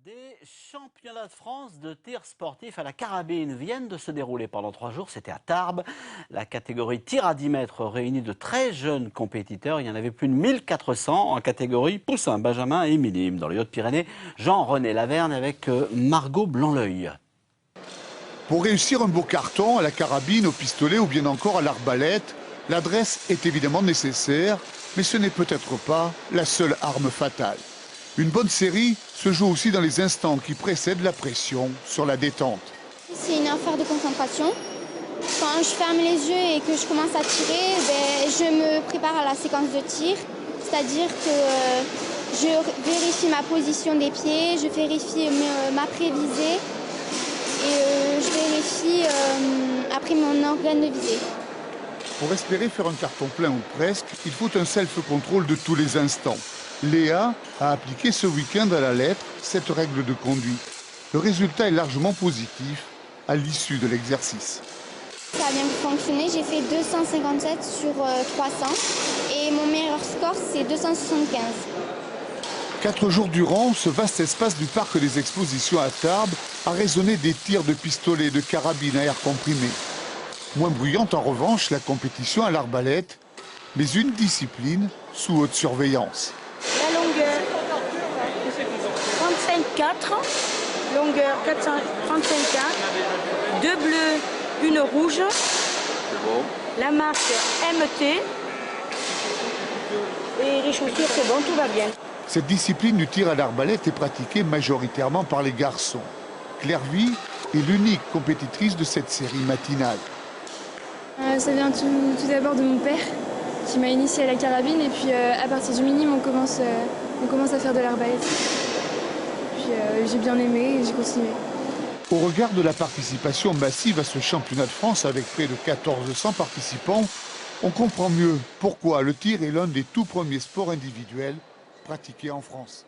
Des championnats de France de tir sportif à la carabine viennent de se dérouler pendant 3 jours. C'était à Tarbes. La catégorie tir à 10 mètres réunit de très jeunes compétiteurs. Il y en avait plus de 1400 en catégorie poussin, benjamin et minime. Dans les Hautes-Pyrénées, Jean-René Laverne avec Margot Blanc-l'œil. Pour réussir un beau carton à la carabine, au pistolet ou bien encore à l'arbalète, l'adresse est évidemment nécessaire, mais ce n'est peut-être pas la seule arme fatale. Une bonne série se joue aussi dans les instants qui précèdent la pression sur la détente. C'est une affaire de concentration. Quand je ferme les yeux et que je commence à tirer, je me prépare à la séquence de tir. C'est-à-dire que je vérifie ma position des pieds, je vérifie ma prévisée et je vérifie après mon organe de visée. Pour espérer faire un carton plein ou presque, il faut un self-control de tous les instants. Léa a appliqué ce week-end à la lettre cette règle de conduite. Le résultat est largement positif à l'issue de l'exercice. Ça a bien fonctionné, j'ai fait 257 sur 300 et mon meilleur score c'est 275. 4 jours durant, ce vaste espace du parc des expositions à Tarbes a résonné des tirs de pistolet, de carabine à air comprimé. Moins bruyante en revanche, la compétition à l'arbalète, mais une discipline sous haute surveillance. La longueur 35,4, longueur 435,4, 2 bleus, une rouge, la marque MT et les chaussures c'est bon, tout va bien. Cette discipline du tir à l'arbalète est pratiquée majoritairement par les garçons. Claire Vie est l'unique compétitrice de cette série matinale. Ça vient tout d'abord de mon père qui m'a initié à la carabine et puis à partir du minime on commence à faire de l'arbalète. Puis j'ai bien aimé et j'ai continué. Au regard de la participation massive à ce championnat de France avec près de 1400 participants, on comprend mieux pourquoi le tir est l'un des tout premiers sports individuels pratiqués en France.